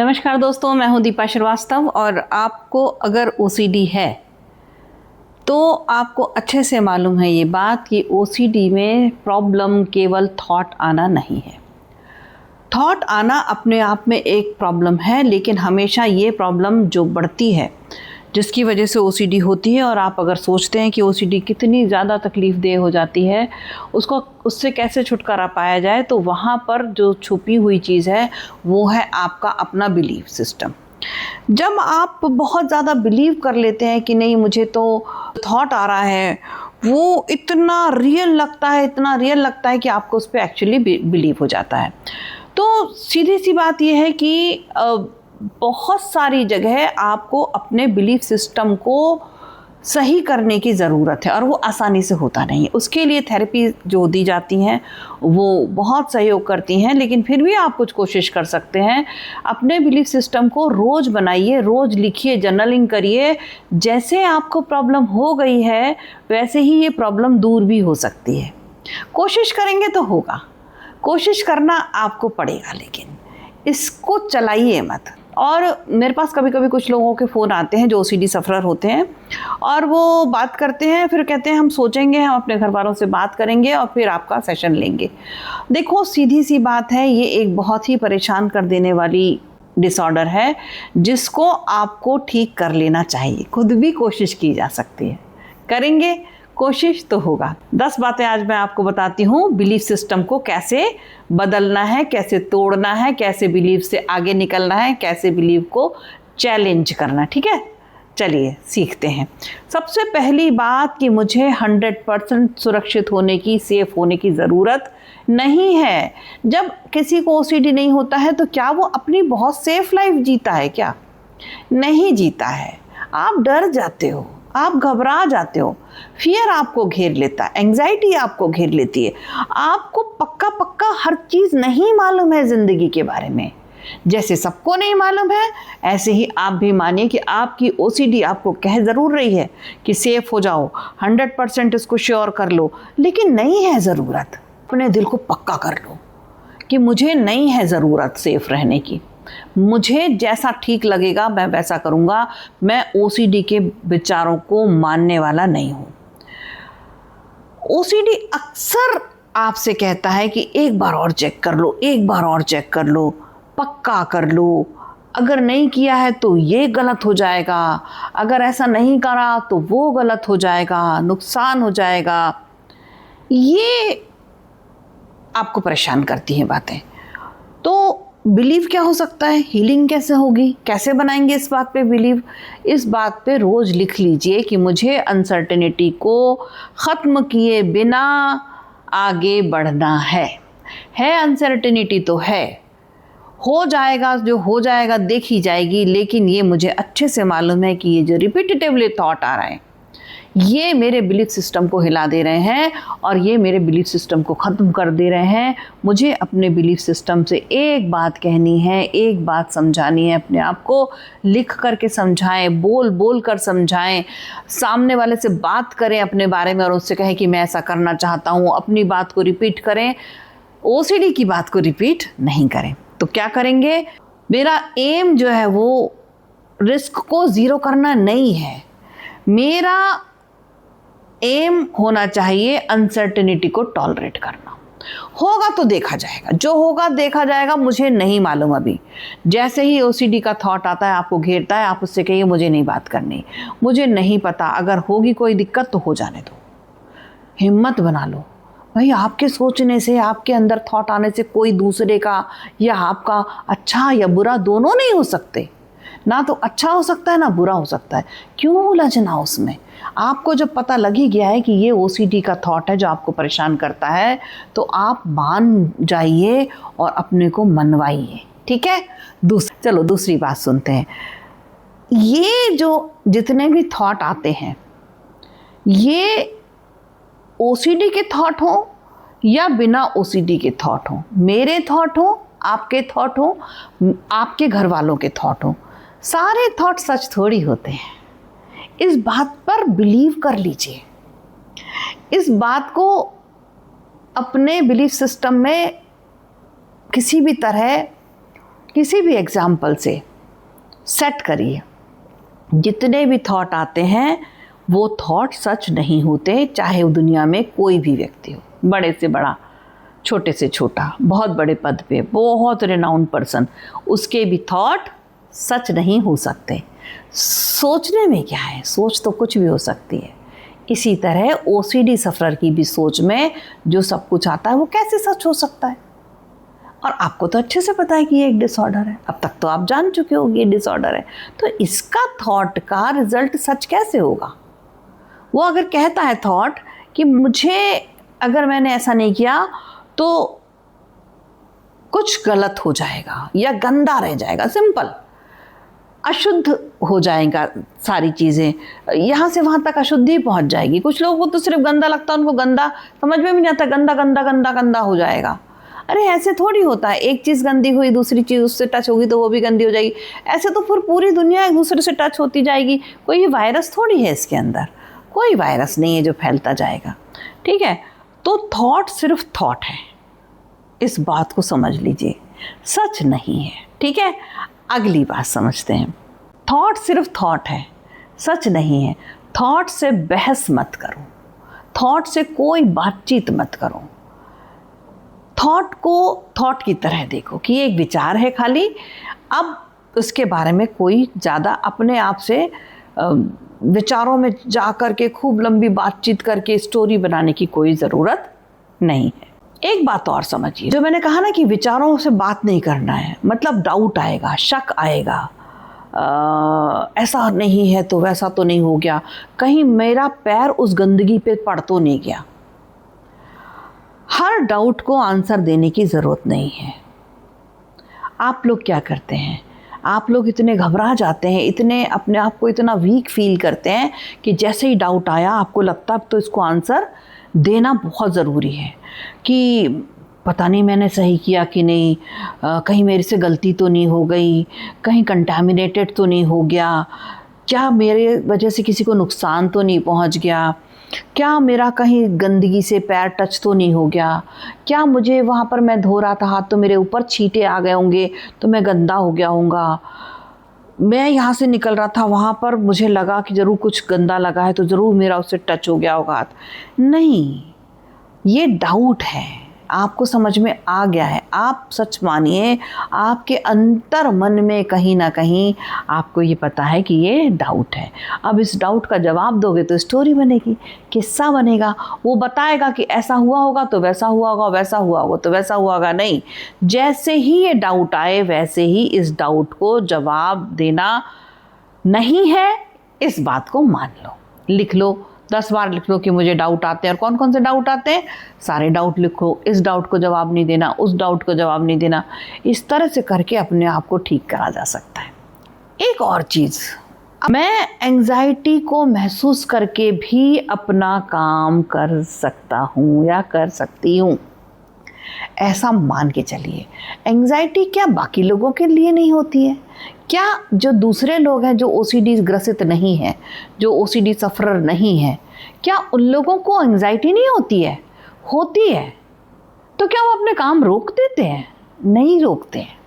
नमस्कार दोस्तों, मैं हूं दीपा श्रीवास्तव और आपको अगर ओसीडी है तो आपको अच्छे से मालूम है ये बात कि ओसीडी में प्रॉब्लम केवल थॉट आना नहीं है। थॉट आना अपने आप में एक प्रॉब्लम है, लेकिन हमेशा ये प्रॉब्लम जो बढ़ती है जिसकी वजह से ओसीडी होती है, और आप अगर सोचते हैं कि ओसीडी कितनी ज़्यादा तकलीफ़देह हो जाती है, उससे कैसे छुटकारा पाया जाए, तो वहाँ पर जो छुपी हुई चीज़ है वो है आपका अपना बिलीफ सिस्टम। जब आप बहुत ज़्यादा बिलीव कर लेते हैं कि नहीं, मुझे तो थॉट आ रहा है, वो इतना रियल लगता है कि आपको उस पर एक्चुअली बिलीव हो जाता है। तो सीधी सी बात यह है कि बहुत सारी जगह आपको अपने बिलीफ सिस्टम को सही करने की ज़रूरत है, और वो आसानी से होता नहीं है। उसके लिए थेरेपी जो दी जाती हैं वो बहुत सहयोग करती हैं, लेकिन फिर भी आप कुछ कोशिश कर सकते हैं। अपने बिलीफ सिस्टम को रोज़ बनाइए, रोज़ लिखिए, जर्नलिंग करिए। जैसे आपको प्रॉब्लम हो गई है वैसे ही ये प्रॉब्लम दूर भी हो सकती है। कोशिश करेंगे तो होगा, कोशिश करना आपको पड़ेगा, लेकिन इसको चलाइए मत। और मेरे पास कभी कभी कुछ लोगों के फ़ोन आते हैं जो ओसीडी सफ़रर होते हैं, और वो बात करते हैं, फिर कहते हैं हम सोचेंगे, हम अपने घर वालों से बात करेंगे और फिर आपका सेशन लेंगे। देखो, सीधी सी बात है, ये एक बहुत ही परेशान कर देने वाली डिसऑर्डर है जिसको आपको ठीक कर लेना चाहिए। खुद भी कोशिश की जा सकती है, करेंगे कोशिश तो होगा। 10 बातें आज मैं आपको बताती हूँ बिलीफ सिस्टम को कैसे बदलना है, कैसे तोड़ना है, कैसे बिलीफ से आगे निकलना है, कैसे बिलीफ को चैलेंज करना। ठीक है, चलिए सीखते हैं। सबसे पहली बात कि मुझे 100% सुरक्षित होने की, सेफ होने की ज़रूरत नहीं है। जब किसी को ओसीडी नहीं होता है तो क्या वो अपनी बहुत सेफ लाइफ जीता है? क्या नहीं जीता है। आप डर जाते हो, आप घबरा जाते हो, फियर आपको घेर लेता है, एंग्जाइटी आपको घेर लेती है। आपको पक्का हर चीज़ नहीं मालूम है ज़िंदगी के बारे में। जैसे सबको नहीं मालूम है, ऐसे ही आप भी मानिए कि आपकी ओसीडी आपको कह ज़रूर रही है कि सेफ हो जाओ, 100% इसको श्योर कर लो, लेकिन नहीं है ज़रूरत। अपने दिल को पक्का कर लो कि मुझे नहीं है ज़रूरत सेफ रहने की, मुझे जैसा ठीक लगेगा मैं वैसा करूँगा। मैं ओसीडी के विचारों को मानने वाला नहीं हूँ। ओसीडी अक्सर आपसे कहता है कि एक बार और चेक कर लो, एक बार और चेक कर लो, पक्का कर लो, अगर नहीं किया है तो ये गलत हो जाएगा, अगर ऐसा नहीं करा तो वो गलत हो जाएगा, नुकसान हो जाएगा। ये आपको परेशान करती हैं बातें। तो बिलीव क्या हो सकता है, हीलिंग कैसे होगी, कैसे बनाएंगे इस बात पे बिलीव? इस बात पे रोज़ लिख लीजिए कि मुझे अनसर्टेनिटी को ख़त्म किए बिना आगे बढ़ना है। अनसर्टेनिटी तो है, हो जाएगा, जो हो जाएगा देखी जाएगी, लेकिन ये मुझे अच्छे से मालूम है कि ये जो रिपीटेटिवली थॉट आ रहे हैं ये मेरे बिलीफ सिस्टम को हिला दे रहे हैं और ये मेरे बिलीफ सिस्टम को ख़त्म कर दे रहे हैं। मुझे अपने बिलीफ सिस्टम से एक बात कहनी है, एक बात समझानी है। अपने आप को लिख करके समझाएं, बोल कर समझाएं, सामने वाले से बात करें अपने बारे में और उससे कहें कि मैं ऐसा करना चाहता हूँ। अपनी बात को रिपीट करें, ओसीडी की बात को रिपीट नहीं करें। तो क्या करेंगे? मेरा एम जो है वो रिस्क को ज़ीरो करना नहीं है, मेरा एम होना चाहिए अनसर्टेनिटी को टॉलरेट करना। होगा तो देखा जाएगा, जो होगा देखा जाएगा, मुझे नहीं मालूम अभी। जैसे ही ओसीडी का थॉट आता है, आपको घेरता है, आप उससे कहिए मुझे नहीं बात करनी, मुझे नहीं पता, अगर होगी कोई दिक्कत तो हो जाने दो। हिम्मत बना लो भाई। आपके सोचने से, आपके अंदर थॉट आने से कोई दूसरे का या आपका अच्छा या बुरा दोनों नहीं हो सकते। ना तो अच्छा हो सकता है ना बुरा हो सकता है। क्यों उलझना उसमें? आपको जब पता लग ही गया है कि ये ओसीडी का थॉट है जो आपको परेशान करता है, तो आप मान जाइए और अपने को मनवाइए। ठीक है, चलो दूसरी बात सुनते हैं। ये जो जितने भी थॉट आते हैं, ये ओसीडी के थॉट हो या बिना ओसीडी के थॉट हो, मेरे थॉट हो, आपके थॉट हो, आपके घर वालों के थॉट हो, सारे थॉट सच थोड़ी होते हैं। इस बात पर बिलीव कर लीजिए, इस बात को अपने बिलीफ सिस्टम में किसी भी तरह किसी भी एग्जाम्पल से सेट करिए, जितने भी थॉट आते हैं वो थॉट सच नहीं होते, चाहे वो दुनिया में कोई भी व्यक्ति हो, बड़े से बड़ा, छोटे से छोटा, बहुत बड़े पद पे, बहुत रिनाउंड पर्सन, उसके भी थॉट सच नहीं हो सकते। सोचने में क्या है, सोच तो कुछ भी हो सकती है। इसी तरह ओसीडी सफरर की भी सोच में जो सब कुछ आता है वो कैसे सच हो सकता है? और आपको तो अच्छे से पता है कि ये एक डिसऑर्डर है, अब तक तो आप जान चुके हो ये डिसऑर्डर है, तो इसका थॉट का रिजल्ट सच कैसे होगा? वो अगर कहता है थॉट कि मुझे अगर मैंने ऐसा नहीं किया तो कुछ गलत हो जाएगा या गंदा रह जाएगा, सिंपल, अशुद्ध हो जाएगा सारी चीज़ें, यहाँ से वहाँ तक अशुद्धि पहुँच जाएगी। कुछ लोगों को तो सिर्फ गंदा लगता है, उनको गंदा समझ में भी नहीं आता, गंदा गंदा गंदा गंदा हो जाएगा। अरे ऐसे थोड़ी होता है, एक चीज़ गंदी हुई दूसरी चीज़ उससे टच होगी तो वो भी गंदी हो जाएगी, ऐसे तो फिर पूरी दुनिया एक दूसरे से टच होती जाएगी। कोई वायरस थोड़ी है इसके अंदर, कोई वायरस नहीं है जो फैलता जाएगा, ठीक है? तो थॉट सिर्फ थॉट है, इस बात को समझ लीजिए, सच नहीं है, ठीक है? अगली बात समझते हैं, थॉट सिर्फ थॉट है, सच नहीं है। थॉट से बहस मत करो, थॉट से कोई बातचीत मत करो, थॉट को थॉट की तरह देखो कि ये एक विचार है खाली। अब उसके बारे में कोई ज़्यादा अपने आप से विचारों में जा कर के खूब लंबी बातचीत करके स्टोरी बनाने की कोई ज़रूरत नहीं है। एक बात और समझिए, जो मैंने कहा ना कि विचारों से बात नहीं करना है, मतलब डाउट आएगा, शक आएगा, ऐसा नहीं है तो वैसा तो नहीं हो गया, कहीं मेरा पैर उस गंदगी पे पड़ तो नहीं गया। हर डाउट को आंसर देने की ज़रूरत नहीं है। आप लोग क्या करते हैं, आप लोग इतने घबरा जाते हैं, इतने अपने आप को इतना वीक फील करते हैं कि जैसे ही डाउट आया आपको लगता है तो इसको आंसर देना बहुत ज़रूरी है, कि पता नहीं मैंने सही किया कि नहीं, कहीं मेरे से गलती तो नहीं हो गई, कहीं कंटामिनेटेड तो नहीं हो गया, क्या मेरे वजह से किसी को नुकसान तो नहीं पहुंच गया, क्या मेरा कहीं गंदगी से पैर टच तो नहीं हो गया, क्या मुझे वहाँ पर मैं धो रहा था हाथ तो मेरे ऊपर छींटे आ गए होंगे तो मैं गंदा हो गया होऊंगा, मैं यहाँ से निकल रहा था वहाँ पर मुझे लगा कि ज़रूर कुछ गंदा लगा है तो ज़रूर मेरा उससे टच हो गया होगा हाथ। नहीं, ये डाउट है, आपको समझ में आ गया है। आप सच मानिए, आपके अंतर मन में कहीं ना कहीं आपको ये पता है कि ये डाउट है। अब इस डाउट का जवाब दोगे तो स्टोरी बनेगी, किस्सा बनेगा, वो बताएगा कि ऐसा हुआ होगा तो वैसा हुआ होगा, वैसा हुआ होगा तो वैसा हुआ होगा। नहीं, जैसे ही ये डाउट आए वैसे ही इस डाउट को जवाब देना नहीं है, इस बात को मान लो, लिख लो, 10 बार लिख लो कि मुझे डाउट आते हैं। और कौन कौन से डाउट आते हैं, सारे डाउट लिखो, इस डाउट को जवाब नहीं देना, उस डाउट को जवाब नहीं देना। इस तरह से करके अपने आप को ठीक करा जा सकता है। एक और चीज़, मैं एंजाइटी को महसूस करके भी अपना काम कर सकता हूँ या कर सकती हूँ, ऐसा मान के चलिए। एंजाइटी क्या बाकी लोगों के लिए नहीं होती है? क्या जो दूसरे लोग हैं जो ओसीडी ग्रसित नहीं है, जो ओसीडी सफरर नहीं है, क्या उन लोगों को एंजाइटी नहीं होती है? होती है। तो क्या वो अपने काम रोक देते हैं? नहीं रोकते हैं।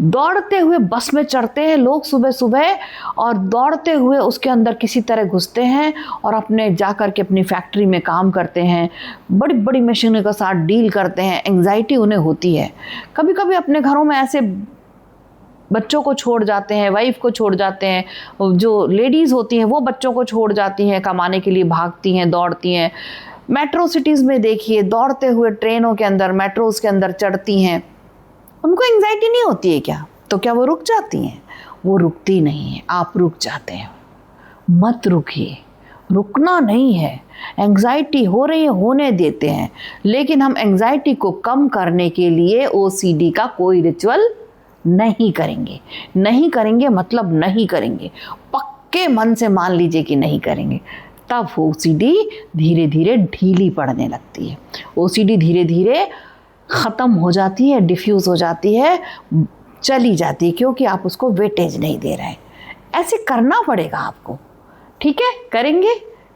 दौड़ते हुए बस में चढ़ते हैं लोग सुबह सुबह और दौड़ते हुए उसके अंदर किसी तरह घुसते हैं और अपने जा कर के अपनी फैक्ट्री में काम करते हैं, बड़ी बड़ी मशीनों के साथ डील करते हैं। एंजाइटी उन्हें होती है। कभी कभी अपने घरों में ऐसे बच्चों को छोड़ जाते हैं, वाइफ को छोड़ जाते हैं, जो लेडीज़ होती हैं वो बच्चों को छोड़ जाती हैं, कमाने के लिए भागती हैं, दौड़ती हैं। मेट्रो सिटीज़ में देखिए, दौड़ते हुए ट्रेनों के अंदर, मेट्रोज़ के अंदर चढ़ती हैं। उनको एंजाइटी नहीं होती है क्या? तो क्या वो रुक जाती हैं? वो रुकती नहीं है, आप रुक जाते हैं। मत रुकिए, रुकना नहीं है। एंजाइटी हो रही है, होने देते हैं, लेकिन हम एंजाइटी को कम करने के लिए ओसीडी का कोई रिचुअल नहीं करेंगे। नहीं करेंगे मतलब नहीं करेंगे, पक्के मन से मान लीजिए कि नहीं करेंगे। तब ओसीडी धीरे धीरे ढीली पड़ने लगती है, ओसीडी धीरे धीरे ख़त्म हो जाती है, डिफ्यूज़ हो जाती है, चली जाती है, क्योंकि आप उसको वेटेज नहीं दे रहे हैं। ऐसे करना पड़ेगा आपको, ठीक है?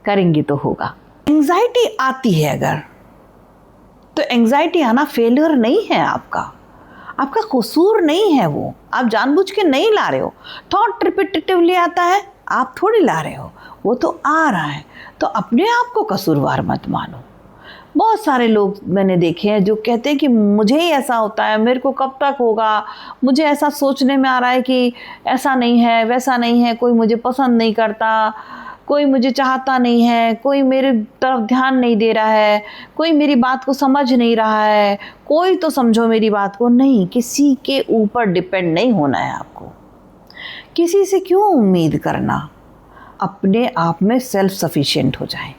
करेंगे तो होगा। एंजाइटी आती है अगर, तो एंजाइटी आना फेलियर नहीं है आपका। आपका कसूर नहीं है, वो आप जानबूझ के नहीं ला रहे हो। थॉट रिपीटेटिवली आता है, आप थोड़ी ला रहे हो, वो तो आ रहा है। तो अपने आप को कसूरवार मत मानो। बहुत सारे लोग मैंने देखे हैं जो कहते हैं कि मुझे ही ऐसा होता है, मेरे को कब तक होगा, मुझे ऐसा सोचने में आ रहा है कि ऐसा नहीं है, वैसा नहीं है, कोई मुझे पसंद नहीं करता, कोई मुझे चाहता नहीं है, कोई मेरे तरफ ध्यान नहीं दे रहा है, कोई मेरी बात को समझ नहीं रहा है, कोई तो समझो मेरी बात को। नहीं, किसी के ऊपर डिपेंड नहीं होना है आपको। किसी से क्यों उम्मीद करना, अपने आप में सेल्फ सफिशिएंट हो जाएं।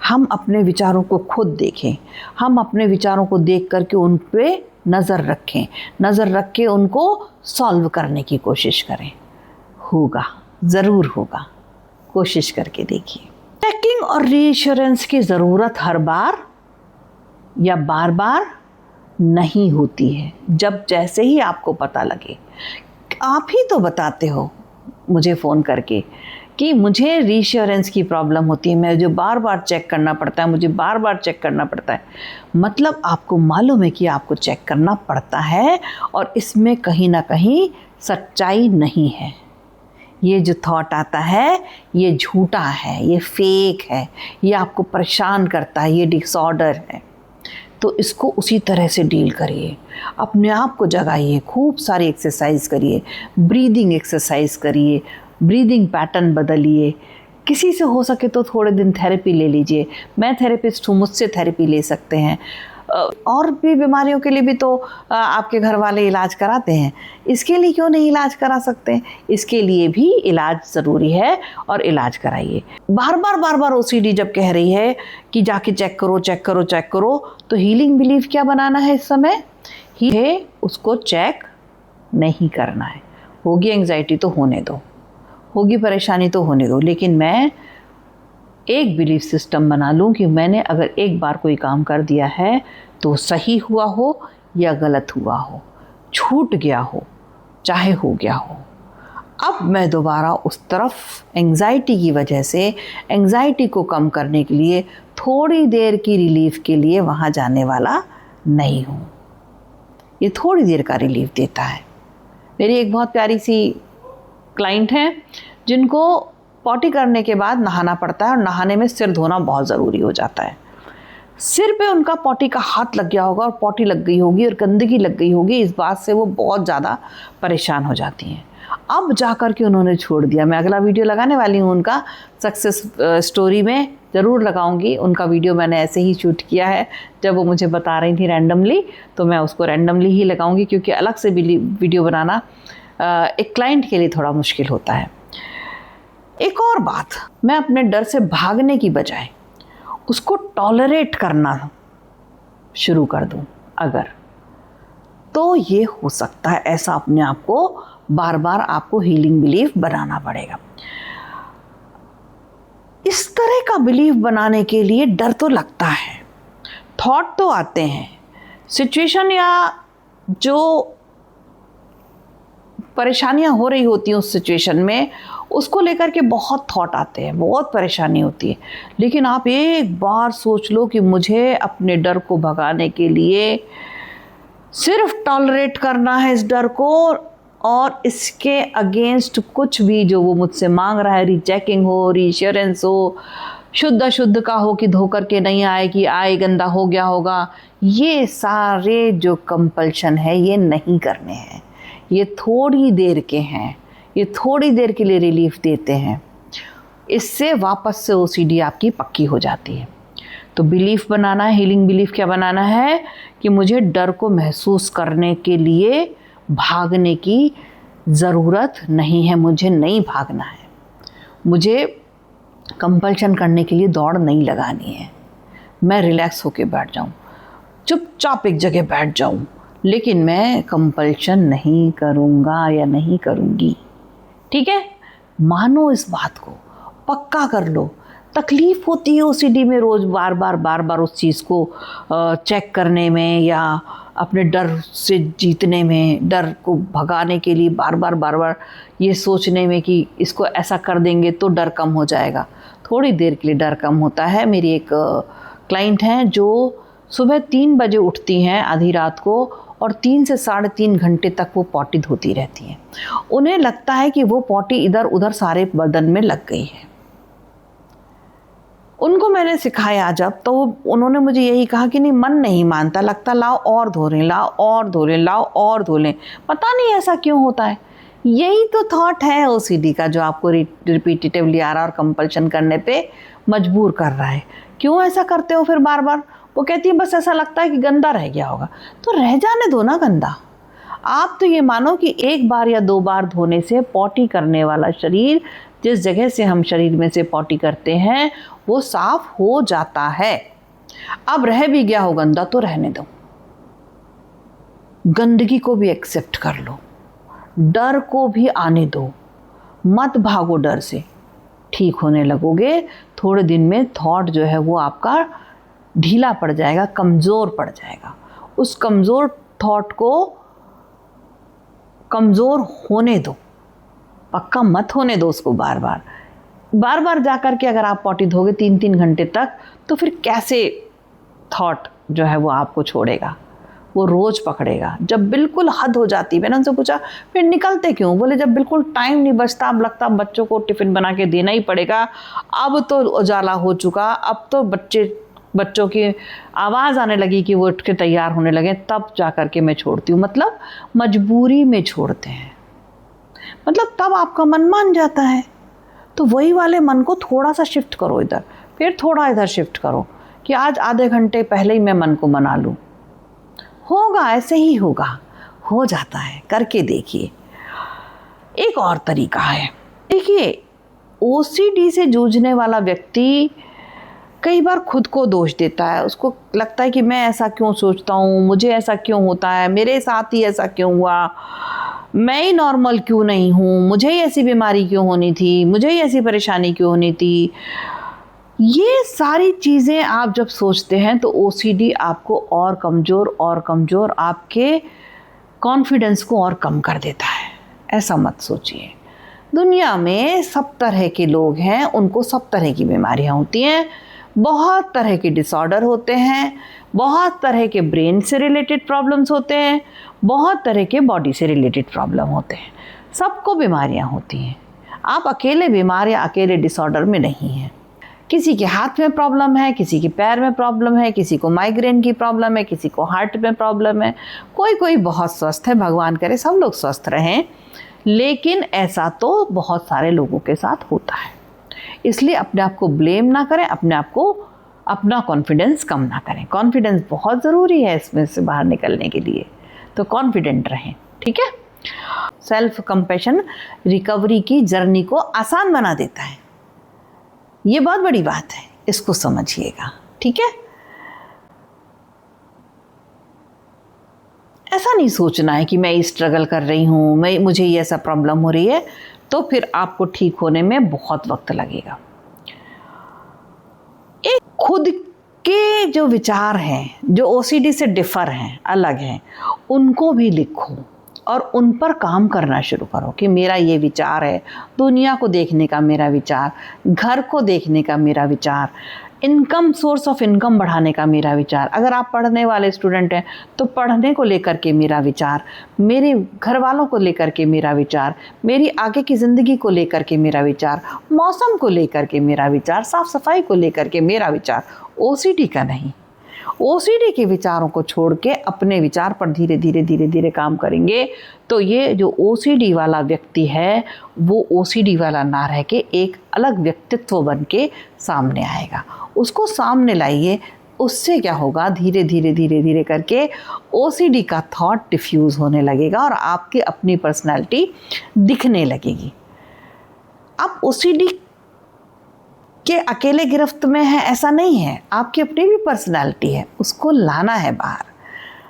हम अपने विचारों को खुद देखें, हम अपने विचारों को देख करके उन पे नज़र रखें, नज़र रख के उनको सॉल्व करने की कोशिश करें। होगा, ज़रूर होगा, कोशिश करके देखिए। चेकिंग और रीएश्योरेंस की ज़रूरत हर बार या बार बार नहीं होती है। जब जैसे ही आपको पता लगे, आप ही तो बताते हो मुझे फ़ोन करके कि मुझे रीएश्योरेंस की प्रॉब्लम होती है, मुझे बार बार चेक करना पड़ता है, मुझे बार बार चेक करना पड़ता है। मतलब आपको मालूम है कि आपको चेक करना पड़ता है और इसमें कहीं ना कहीं सच्चाई नहीं है। ये जो थॉट आता है ये झूठा है, ये फेक है, ये आपको परेशान करता है, ये डिसऑर्डर है। तो इसको उसी तरह से डील करिए, अपने आप को जगाइए, खूब सारी एक्सरसाइज करिए, ब्रीदिंग एक्सरसाइज करिए, ब्रीदिंग पैटर्न बदलिए। किसी से हो सके तो थोड़े दिन थेरेपी ले लीजिए। मैं थेरेपिस्ट हूँ, मुझसे थेरेपी ले सकते हैं। और भी बीमारियों के लिए भी तो आपके घर वाले इलाज कराते हैं, इसके लिए क्यों नहीं इलाज करा सकते? इसके लिए भी इलाज ज़रूरी है और इलाज कराइए। बार बार ओसीडी जब कह रही है कि जाके चेक करो चेक करो चेक करो, तो हीलिंग बिलीफ क्या बनाना है इस समय? ही है, उसको चेक नहीं करना है। होगी एंग्जाइटी तो होने दो, होगी परेशानी तो होने दो, लेकिन मैं एक बिलीफ सिस्टम बना लूँ कि मैंने अगर एक बार कोई काम कर दिया है तो सही हुआ हो या गलत हुआ हो, छूट गया हो चाहे हो गया हो, अब मैं दोबारा उस तरफ एंग्जाइटी की वजह से, एंग्जाइटी को कम करने के लिए, थोड़ी देर की रिलीफ के लिए वहाँ जाने वाला नहीं हूँ। ये थोड़ी देर का रिलीफ देता है। मेरी एक बहुत प्यारी सी क्लाइंट हैं जिनको पॉटी करने के बाद नहाना पड़ता है और नहाने में सिर धोना बहुत ज़रूरी हो जाता है। सिर पे उनका पॉटी का हाथ लग गया होगा और पॉटी लग गई होगी और गंदगी लग गई होगी, इस बात से वो बहुत ज़्यादा परेशान हो जाती हैं। अब जा कर के उन्होंने छोड़ दिया। मैं अगला वीडियो लगाने वाली हूँ उनका सक्सेस स्टोरी में ज़रूर लगाऊंगी। उनका वीडियो मैंने ऐसे ही शूट किया है, जब वो मुझे बता रही थी रैंडमली, तो मैं उसको रैंडमली ही लगाऊंगी, क्योंकि अलग से वीडियो बनाना एक क्लाइंट के लिए थोड़ा मुश्किल होता है। एक और बात, मैं अपने डर से भागने की बजाय उसको टॉलरेट करना शुरू कर दूं अगर, तो ये हो सकता है। ऐसा अपने आप को बार बार आपको हीलिंग बिलीफ बनाना पड़ेगा। इस तरह का बिलीफ बनाने के लिए डर तो लगता है, थॉट तो आते हैं, सिचुएशन या जो परेशानियां हो रही होती हैं उस सिचुएशन में, उसको लेकर के बहुत थॉट आते हैं, बहुत परेशानी होती है। लेकिन आप एक बार सोच लो कि मुझे अपने डर को भगाने के लिए सिर्फ टॉलरेट करना है इस डर को, और इसके अगेंस्ट कुछ भी जो वो मुझसे मांग रहा है, रीचेकिंग हो, रीश्योरेंस हो, शुद्ध अशुद्ध का हो कि धोकर के नहीं आए कि आए गंदा हो गया होगा, ये सारे जो कंपल्शन है ये नहीं करने हैं। ये थोड़ी देर के हैं, ये थोड़ी देर के लिए रिलीफ देते हैं। इससे वापस से ओसीडी आपकी पक्की हो जाती है। तो बिलीफ बनाना है, हीलिंग बिलीफ क्या बनाना है कि मुझे डर को महसूस करने के लिए भागने की ज़रूरत नहीं है, मुझे नहीं भागना है, मुझे कंपल्शन करने के लिए दौड़ नहीं लगानी है। मैं रिलैक्स होके बैठ जाऊं, चुपचाप एक जगह बैठ जाऊं, लेकिन मैं कंपल्शन नहीं करूँगा या नहीं करूँगी। ठीक है, मानो इस बात को, पक्का कर लो। तकलीफ़ होती है ओसीडी में रोज़ बार बार उस चीज़ को चेक करने में या अपने डर से जीतने में, डर को भगाने के लिए बार बार ये सोचने में कि इसको ऐसा कर देंगे तो डर कम हो जाएगा। थोड़ी देर के लिए डर कम होता है। मेरी एक क्लाइंट हैं जो सुबह 3 बजे उठती हैं आधी रात को और 3 से 3.5 घंटे तक वो पॉटी धोती रहती हैं। उन्हें लगता है कि वो पॉटी इधर उधर सारे बदन में लग गई है। उनको मैंने सिखाया जब, तो उन्होंने मुझे यही कहा कि नहीं, मन नहीं मानता, लगता लाओ और धो लें, लाओ और धो लें, लाओ और धो लें। पता नहीं ऐसा क्यों होता है। यही तो थॉट है ओसीडी का, जो आपको रिपीटेटिवली आ रहा है और कंपल्शन करने पे मजबूर कर रहा है। क्यों ऐसा करते हो फिर बार बार? वो कहती है बस ऐसा लगता है कि गंदा रह गया होगा। तो रह जाने दो ना गंदा। आप तो ये मानो कि 1 बार या 2 बार धोने से पॉटी करने वाला शरीर, जिस जगह से हम शरीर में से पॉटी करते हैं, वो साफ हो जाता है। अब रह भी गया हो गंदा तो रहने दो, गंदगी को भी एक्सेप्ट कर लो, डर को भी आने दो, मत भागो डर से। ठीक होने लगोगे, थोड़े दिन में थॉट जो है वो आपका ढीला पड़ जाएगा, कमज़ोर पड़ जाएगा। उस कमज़ोर थॉट को कमज़ोर होने दो, पक्का मत होने दो उसको। बार बार जा कर के अगर आप पॉटी धोगे 3-3 घंटे तक, तो फिर कैसे थॉट जो है वो आपको छोड़ेगा? वो रोज़ पकड़ेगा। जब बिल्कुल हद हो जाती है, मैंने उनसे पूछा फिर निकलते क्यों? बोले जब बिल्कुल टाइम नहीं बचता, अब लगता अब बच्चों को टिफ़िन बना के देना ही पड़ेगा, अब तो उजाला हो चुका, अब तो बच्चों की आवाज़ आने लगी कि वो उठ के तैयार होने लगे, तब जा कर के मैं छोड़ती हूँ। मतलब मजबूरी में छोड़ते हैं, मतलब तब आपका मन मान जाता है। तो वही वाले मन को थोड़ा सा शिफ्ट करो इधर, फिर थोड़ा इधर शिफ्ट करो कि आज आधे घंटे पहले ही मैं मन को मना लूँ। होगा, ऐसे ही होगा, हो जाता है। करके देखिए। एक और तरीका है, देखिए ओसीडी से जूझने वाला व्यक्ति कई बार खुद को दोष देता है। उसको लगता है कि मैं ऐसा क्यों सोचता हूँ, मुझे ऐसा क्यों होता है, मेरे साथ ही ऐसा क्यों हुआ, मैं ही नॉर्मल क्यों नहीं हूँ, मुझे ही ऐसी बीमारी क्यों होनी थी, मुझे ही ऐसी परेशानी क्यों होनी थी। ये सारी चीज़ें आप जब सोचते हैं तो ओसीडी आपको और कमज़ोर, आपके कॉन्फिडेंस को और कम कर देता है। ऐसा मत सोचिए। दुनिया में सब तरह के लोग हैं, उनको सब तरह की बीमारियां होती हैं, बहुत तरह के डिसऑर्डर होते हैं, बहुत तरह के ब्रेन से रिलेटेड प्रॉब्लम्स होते हैं, बहुत तरह के बॉडी से रिलेटेड प्रॉब्लम होते हैं। सबको बीमारियां होती हैं। आप अकेले बीमार या अकेले डिसऑर्डर में नहीं हैं। किसी के हाथ में प्रॉब्लम है, किसी के पैर में प्रॉब्लम है, किसी को माइग्रेन की प्रॉब्लम है, किसी को हार्ट में प्रॉब्लम है, कोई बहुत स्वस्थ है। भगवान करे सब लोग स्वस्थ रहें, लेकिन ऐसा तो बहुत सारे लोगों के साथ होता है। इसलिए अपने आप को ब्लेम ना करें, अपने आप को अपना कॉन्फिडेंस कम ना करें। कॉन्फिडेंस बहुत ज़रूरी है इसमें से बाहर निकलने के लिए, तो कॉन्फिडेंट रहें। ठीक है। सेल्फ कंपैशन रिकवरी की जर्नी को आसान बना देता है। ये बहुत बड़ी बात है, इसको समझिएगा। ठीक है। ऐसा नहीं सोचना है कि मैं स्ट्रगल कर रही हूँ, मुझे ये ऐसा प्रॉब्लम हो रही है, तो फिर आपको ठीक होने में बहुत वक्त लगेगा। एक खुद के जो विचार हैं, जो ओसीडी से डिफर हैं, अलग हैं, उनको भी लिखो और उन पर काम करना शुरू करो कि मेरा ये विचार है, दुनिया को देखने का मेरा विचार, घर को देखने का मेरा विचार, इनकम, सोर्स ऑफ इनकम बढ़ाने का मेरा विचार। अगर आप पढ़ने वाले स्टूडेंट हैं तो पढ़ने को लेकर के मेरा विचार, मेरे घर वालों को लेकर के मेरा विचार, मेरी आगे की ज़िंदगी को लेकर के मेरा विचार, मौसम को लेकर के मेरा विचार, साफ़ सफाई को लेकर के मेरा विचार। ओसीडी का नहीं। ओसीडी के विचारों को छोड़ के अपने विचार पर धीरे धीरे काम करेंगे तो ये जो ओसीडी वाला व्यक्ति है वो ओसीडी वाला ना रह के एक अलग व्यक्तित्व बन के सामने आएगा। उसको सामने लाइए, उससे क्या होगा, धीरे धीरे करके ओसीडी का थॉट डिफ्यूज़ होने लगेगा और आपकी अपनी पर्सनैलिटी दिखने लगेगी। आप ओसीडी के अकेले गिरफ्त में है ऐसा नहीं है, आपकी अपनी भी पर्सनालिटी है, उसको लाना है बाहर।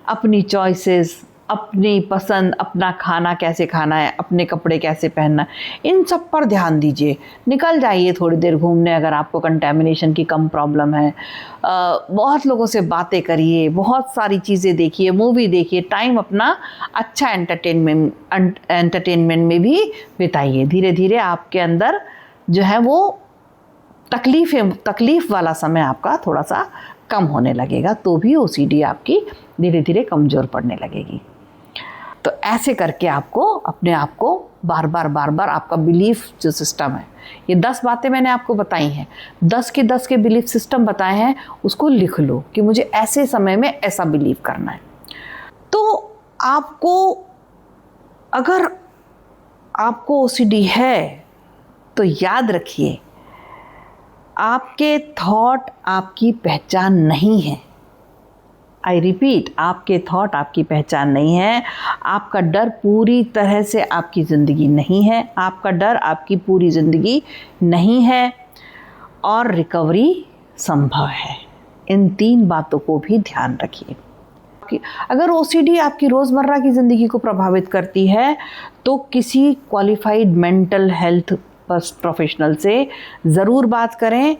अपनी चॉइसेस, अपनी पसंद, अपना खाना कैसे खाना है, अपने कपड़े कैसे पहनना, इन सब पर ध्यान दीजिए। निकल जाइए थोड़ी देर घूमने अगर आपको कंटेमिनेशन की कम प्रॉब्लम है। बहुत लोगों से बातें करिए, बहुत सारी चीज़ें देखिए, मूवी देखिए, टाइम अपना अच्छा एंटरटेनमेंट में भी बिताइए। धीरे धीरे आपके अंदर जो है वो तकलीफ़ वाला समय आपका थोड़ा सा कम होने लगेगा, तो भी ओसीडी आपकी धीरे धीरे कमज़ोर पड़ने लगेगी। तो ऐसे करके आपको अपने आप को बार बार आपका बिलीफ जो सिस्टम है, ये 10 बातें मैंने आपको बताई हैं, 10 के बिलीफ सिस्टम बताए हैं, उसको लिख लो कि मुझे ऐसे समय में ऐसा बिलीव करना है। तो आपको, अगर आपको ओसीडी है तो याद रखिए, आपके थॉट आपकी पहचान नहीं है। आई रिपीट, आपके थॉट आपकी पहचान नहीं है। आपका डर पूरी तरह से आपकी ज़िंदगी नहीं है, आपका डर आपकी पूरी ज़िंदगी नहीं है, और रिकवरी संभव है। इन 3 बातों को भी ध्यान रखिए। अगर ओसीडी आपकी रोज़मर्रा की ज़िंदगी को प्रभावित करती है तो किसी क्वालिफाइड मेंटल हेल्थ प्रोफेशनल से ज़रूर बात करें।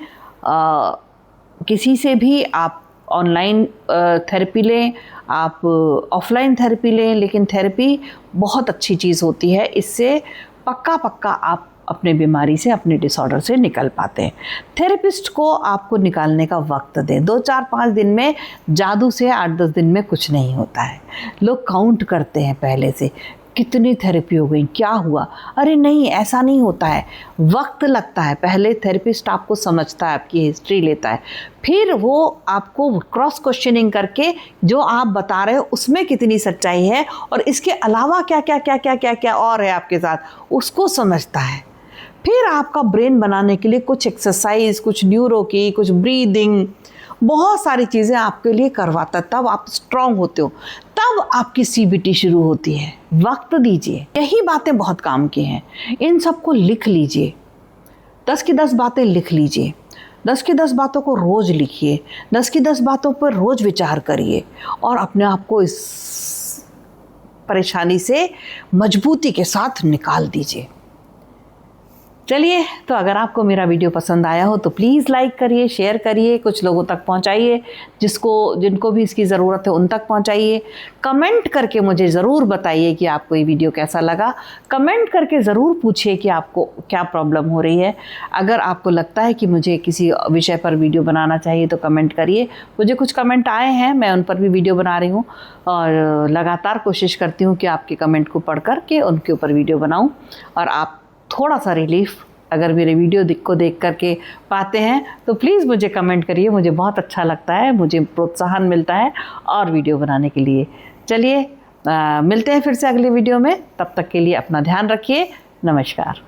किसी से भी आप ऑनलाइन थेरेपी लें, आप ऑफलाइन थेरेपी लें, लेकिन थेरेपी बहुत अच्छी चीज़ होती है। इससे पक्का आप अपने बीमारी से, अपने डिसऑर्डर से निकल पाते हैं। थेरेपिस्ट को आपको निकालने का वक्त दें। 2, 4, 5 दिन में, जादू से 8-10 दिन में कुछ नहीं होता है। लोग काउंट करते हैं पहले से, कितनी थेरेपी हो गई, क्या हुआ। अरे नहीं, ऐसा नहीं होता है, वक्त लगता है। पहले थेरेपिस्ट आपको समझता है, आपकी हिस्ट्री लेता है, फिर वो आपको क्रॉस क्वेश्चनिंग करके जो आप बता रहे हो उसमें कितनी सच्चाई है और इसके अलावा क्या और है आपके साथ, उसको समझता है। फिर आपका ब्रेन बनाने के लिए कुछ एक्सरसाइज, कुछ न्यूरो की, कुछ ब्रीदिंग, बहुत सारी चीज़ें आपके लिए करवाता। तब आप स्ट्रांग होते हो, तब आपकी सीबीटी शुरू होती है। वक्त दीजिए। यही बातें बहुत काम की हैं, इन सबको लिख लीजिए। 10 की 10 बातें लिख लीजिए। 10 की 10 बातों को रोज़ लिखिए। 10 की 10 बातों पर रोज़ विचार करिए और अपने आप को इस परेशानी से मजबूती के साथ निकाल दीजिए। चलिए, तो अगर आपको मेरा वीडियो पसंद आया हो तो प्लीज़ लाइक करिए, शेयर करिए, कुछ लोगों तक पहुंचाइए, जिनको भी इसकी ज़रूरत है उन तक पहुंचाइए। कमेंट करके मुझे ज़रूर बताइए कि आपको ये वीडियो कैसा लगा। कमेंट करके ज़रूर पूछिए कि आपको क्या प्रॉब्लम हो रही है। अगर आपको लगता है कि मुझे किसी विषय पर वीडियो बनाना चाहिए तो कमेंट करिए। मुझे कुछ कमेंट आए हैं, मैं उन पर भी वीडियो बना रही हूँ और लगातार कोशिश करती हूँ कि आपके कमेंट को पढ़ कर के उनके ऊपर वीडियो बनाऊँ और आप थोड़ा सा रिलीफ अगर मेरे वीडियो को देख करके पाते हैं तो प्लीज़ मुझे कमेंट करिए। मुझे बहुत अच्छा लगता है, मुझे प्रोत्साहन मिलता है और वीडियो बनाने के लिए। चलिए, मिलते हैं फिर से अगले वीडियो में। तब तक के लिए अपना ध्यान रखिए। नमस्कार।